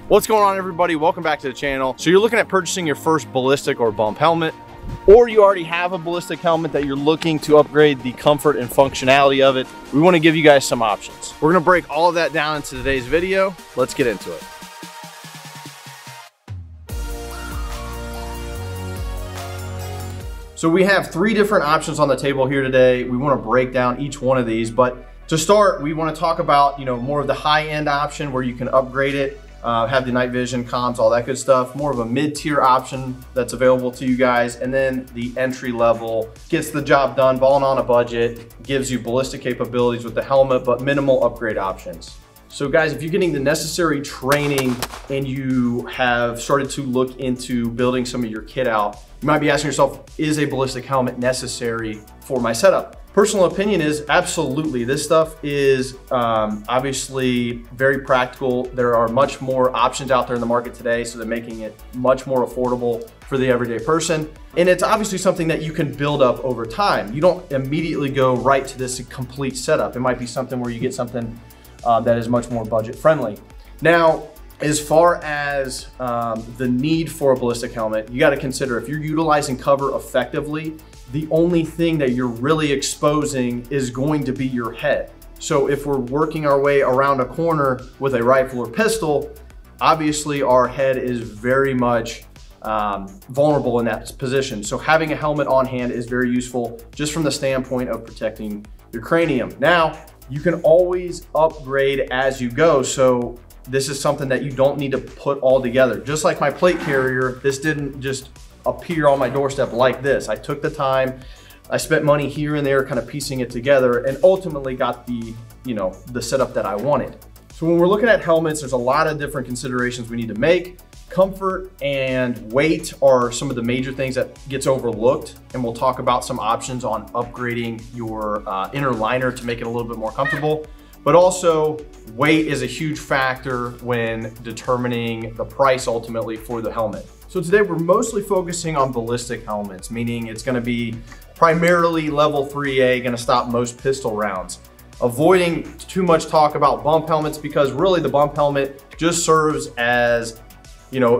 What's going on, everybody? Welcome back to the channel. So you're looking at purchasing your first ballistic or bump helmet, or you already have a ballistic helmet that you're looking to upgrade the comfort and functionality of it. We want to give you guys some options. We're going to break all of that down into today's video. Let's get into it. So we have three different options on the table here today. We want to break down each one of these, but to start, we want to talk about, more of the high-end option where you can upgrade it, have the night vision, comms, all that good stuff. More of a mid-tier option that's available to you guys. And then the entry level gets the job done, balling on a budget, gives you ballistic capabilities with the helmet, but minimal upgrade options. So guys, if you're getting the necessary training and you have started to look into building some of your kit out, you might be asking yourself, is a ballistic helmet necessary for my setup? Personal opinion is absolutely. This stuff is obviously very practical. There are much more options out there in the market today, so they're making it much more affordable for the everyday person. And it's obviously something that you can build up over time. You don't immediately go right to this complete setup. It might be something where you get something that is much more budget friendly. Now, as far as the need for a ballistic helmet, you got to consider if you're utilizing cover effectively, the only thing that you're really exposing is going to be your head. So if we're working our way around a corner with a rifle or pistol, obviously our head is very much vulnerable in that position. So having a helmet on hand is very useful just from the standpoint of protecting your cranium. Now, you can always upgrade as you go. So this is something that you don't need to put all together. Just like my plate carrier, this didn't just appear on my doorstep like this. I took the time, I spent money here and there kind of piecing it together and ultimately got the, the setup that I wanted. So when we're looking at helmets, there's a lot of different considerations we need to make. Comfort and weight are some of the major things that gets overlooked, and we'll talk about some options on upgrading your inner liner to make it a little bit more comfortable. But also, weight is a huge factor when determining the price ultimately for the helmet. So today we're mostly focusing on ballistic helmets, meaning it's gonna be primarily level 3A, gonna stop most pistol rounds. Avoiding too much talk about bump helmets because really the bump helmet just serves as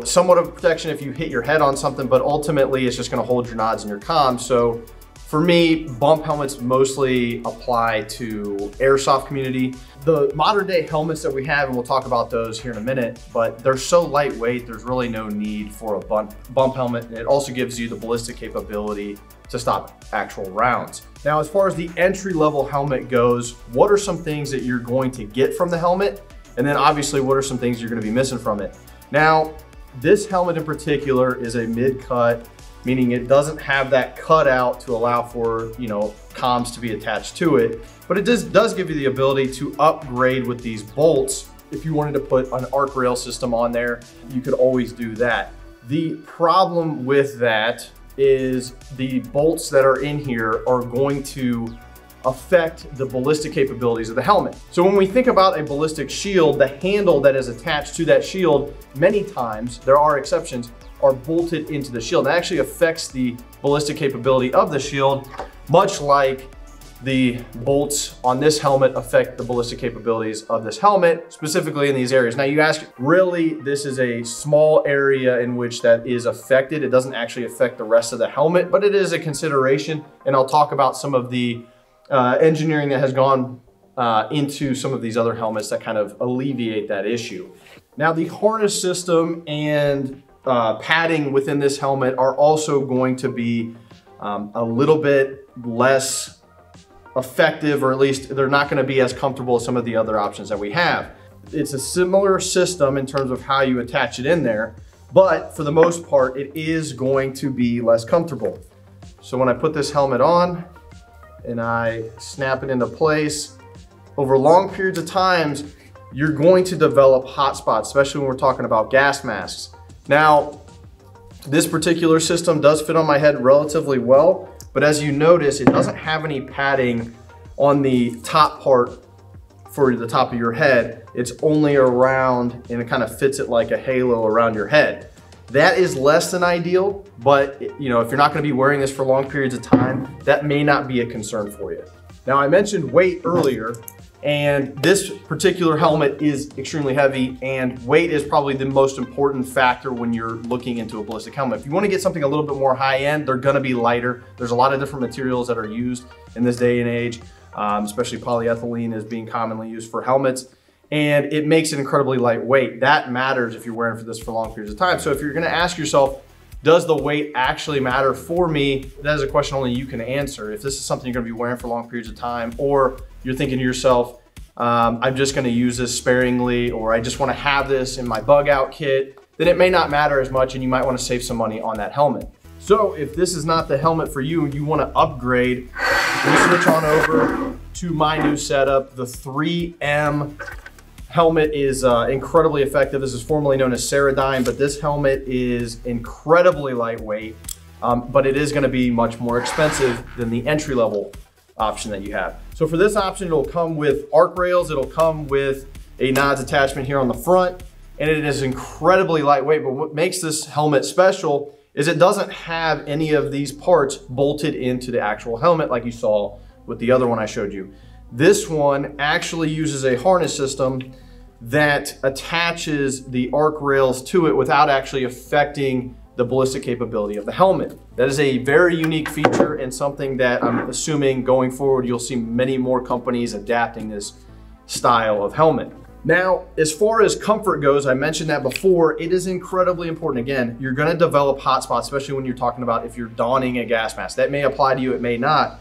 somewhat of protection if you hit your head on something, but ultimately it's just gonna hold your nods and your comms. So for me, bump helmets mostly apply to airsoft community. The modern day helmets that we have, and we'll talk about those here in a minute, but they're so lightweight, there's really no need for a bump helmet. And it also gives you the ballistic capability to stop actual rounds. Now, as far as the entry level helmet goes, what are some things that you're going to get from the helmet? And then obviously, what are some things you're gonna be missing from it? Now, this helmet in particular is a mid-cut, meaning it doesn't have that cutout to allow for, comms to be attached to it. But it does give you the ability to upgrade with these bolts. If you wanted to put an arc rail system on there, you could always do that. The problem with that is the bolts that are in here are going to affect the ballistic capabilities of the helmet. So when we think about a ballistic shield, the handle that is attached to that shield, many times, there are exceptions, are bolted into the shield. That actually affects the ballistic capability of the shield, much like the bolts on this helmet affect the ballistic capabilities of this helmet, specifically in these areas. Now you ask, really, this is a small area in which that is affected. It doesn't actually affect the rest of the helmet, but it is a consideration. And I'll talk about some of the engineering that has gone into some of these other helmets that kind of alleviate that issue. Now the harness system and padding within this helmet are also going to be a little bit less effective, or at least they're not going to be as comfortable as some of the other options that we have. It's a similar system in terms of how you attach it in there, but for the most part, it is going to be less comfortable. So when I put this helmet on and I snap it into place, over long periods of times, you're going to develop hot spots, especially when we're talking about gas masks. Now, this particular system does fit on my head relatively well, but as you notice, it doesn't have any padding on the top part for the top of your head. It's only around, and it kind of fits it like a halo around your head. That is less than ideal, but if you're not gonna be wearing this for long periods of time, that may not be a concern for you. Now, I mentioned weight earlier, And this particular helmet is extremely heavy, and weight is probably the most important factor when you're looking into a ballistic helmet. If you want to get something a little bit more high end, they're going to be lighter. There's a lot of different materials that are used in this day and age, especially polyethylene is being commonly used for helmets, and it makes it incredibly lightweight. That matters if you're wearing for this for long periods of time. So if you're going to ask yourself, does the weight actually matter for me? That is a question only you can answer. If this is something you're gonna be wearing for long periods of time, or you're thinking to yourself, I'm just gonna use this sparingly, or I just wanna have this in my bug out kit, then it may not matter as much and you might wanna save some money on that helmet. So if this is not the helmet for you and you wanna upgrade, we switch on over to my new setup. The 3M helmet is incredibly effective. This is formerly known as Ceradyne, but this helmet is incredibly lightweight, but it is gonna be much more expensive than the entry-level option that you have. So for this option, it'll come with arc rails, it'll come with a nods attachment here on the front, and it is incredibly lightweight, but what makes this helmet special is it doesn't have any of these parts bolted into the actual helmet like you saw with the other one I showed you. This one actually uses a harness system that attaches the arc rails to it without actually affecting the ballistic capability of the helmet. That is a very unique feature and something that I'm assuming going forward you'll see many more companies adapting this style of helmet. Now, as far as comfort goes, I mentioned that before, it is incredibly important. Again, you're gonna develop hot spots, especially when you're talking about if you're donning a gas mask. That may apply to you, it may not.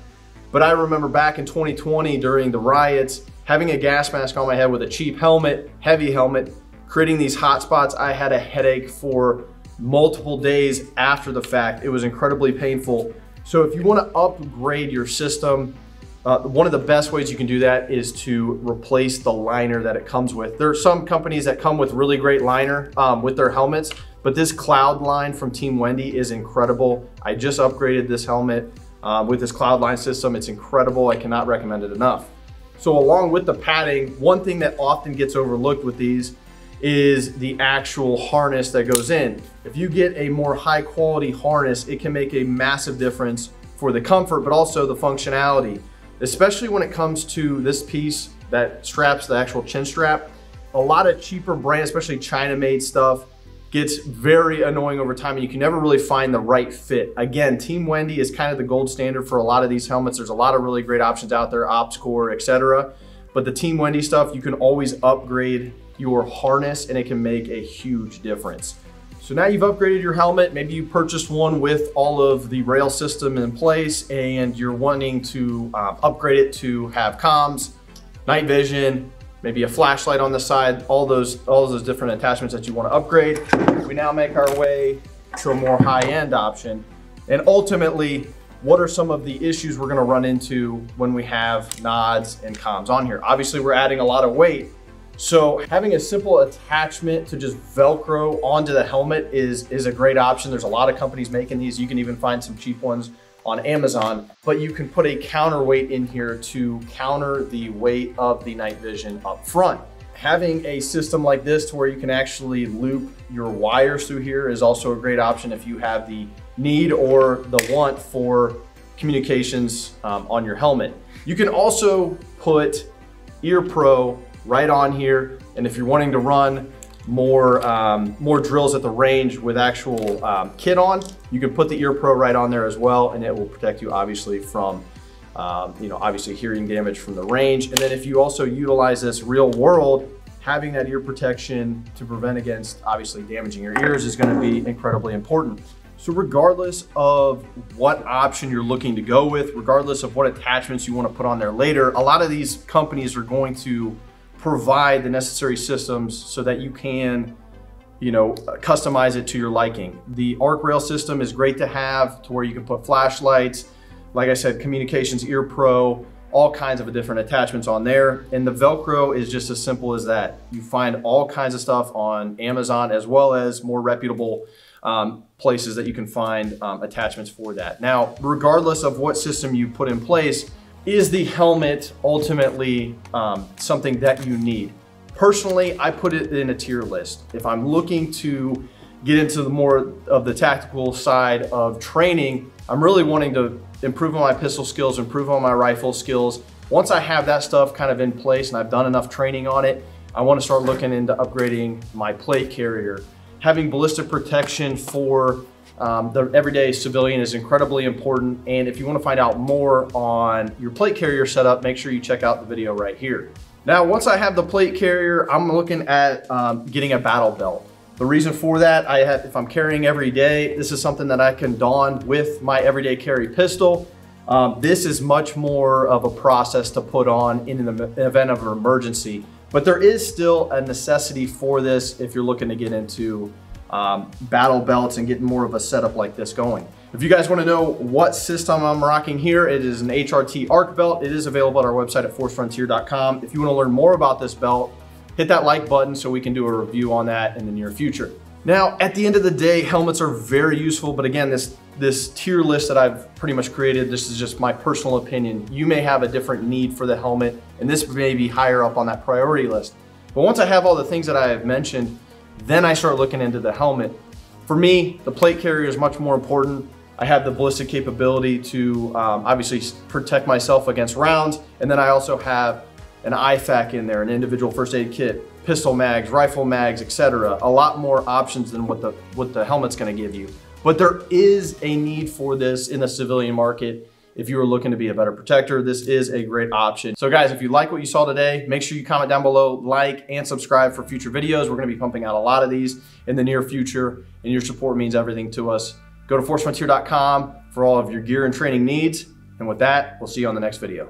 But I remember back in 2020 during the riots, having a gas mask on my head with a cheap helmet, heavy helmet, creating these hot spots. I had a headache for multiple days after the fact. It was incredibly painful. So if you want to upgrade your system, one of the best ways you can do that is to replace the liner that it comes with. There are some companies that come with really great liner with their helmets, but this Cloud line from Team Wendy is incredible. I just upgraded this helmet with this Cloud line system. It's incredible. I cannot recommend it enough. So along with the padding, one thing that often gets overlooked with these is the actual harness that goes in. If you get a more high quality harness, it can make a massive difference for the comfort, but also the functionality, especially when it comes to this piece that straps the actual chin strap. A lot of cheaper brands, especially China-made stuff, gets very annoying over time and you can never really find the right fit. Again, Team Wendy is kind of the gold standard for a lot of these helmets. There's a lot of really great options out there, OpsCore, etc. But the Team Wendy stuff, you can always upgrade your harness and it can make a huge difference. So now you've upgraded your helmet. Maybe you purchased one with all of the rail system in place and you're wanting to upgrade it to have comms, night vision, maybe a flashlight on the side, all those different attachments that you want to upgrade. We now make our way to a more high-end option. And ultimately, what are some of the issues we're going to run into when we have nods and comms on here? Obviously, we're adding a lot of weight. So having a simple attachment to just Velcro onto the helmet is a great option. There's a lot of companies making these. You can even find some cheap ones on Amazon, but you can put a counterweight in here to counter the weight of the night vision up front. Having a system like this to where you can actually loop your wires through here is also a great option if you have the need or the want for communications on your helmet. You can also put Ear Pro right on here, and if you're wanting to run more drills at the range with actual kit on, you can put the Ear Pro right on there as well, and it will protect you obviously from obviously hearing damage from the range. And then if you also utilize this real world, having that ear protection to prevent against obviously damaging your ears is going to be incredibly important. So regardless of what option you're looking to go with, regardless of what attachments you want to put on there later, a lot of these companies are going to provide the necessary systems so that you can, customize it to your liking. The arc rail system is great to have to where you can put flashlights, like I said, communications, Ear Pro, all kinds of different attachments on there. And the Velcro is just as simple as that. You find all kinds of stuff on Amazon as well as more reputable places that you can find attachments for that. Now, regardless of what system you put in place, is the helmet ultimately something that you need? Personally, I put it in a tier list. If I'm looking to get into the more of the tactical side of training, I'm really wanting to improve on my pistol skills, improve on my rifle skills, Once I have that stuff kind of in place and I've done enough training on it, I want to start looking into upgrading my plate carrier. Having ballistic protection for the everyday civilian is incredibly important. And if you want to find out more on your plate carrier setup, make sure you check out the video right here. Now, once I have the plate carrier, I'm looking at getting a battle belt. The reason for that, if I'm carrying every day, this is something that I can don with my everyday carry pistol. This is much more of a process to put on in the event of an emergency, but there is still a necessity for this if you're looking to get into battle belts and getting more of a setup like this going. If you guys want to know what system I'm rocking here, it is an HRT arc belt. It is available at our website at forcefrontier.com. If you want to learn more about this belt, hit that like button so we can do a review on that in the near future. Now, at the end of the day, helmets are very useful, but again, this tier list that I've pretty much created, this is just my personal opinion. You may have a different need for the helmet, and this may be higher up on that priority list. But once I have all the things that I have mentioned, then I start looking into the helmet. For me, the plate carrier is much more important. I have the ballistic capability to obviously protect myself against rounds, and then I also have an IFAK in there, an individual first aid kit, pistol mags, rifle mags, etc. A lot more options than what the helmet's gonna give you. But there is a need for this in the civilian market. If you are looking to be a better protector, this is a great option. So guys, if you like what you saw today, make sure you comment down below, like, and subscribe for future videos. We're gonna be pumping out a lot of these in the near future, and your support means everything to us. Go to forcefrontier.com for all of your gear and training needs. And with that, we'll see you on the next video.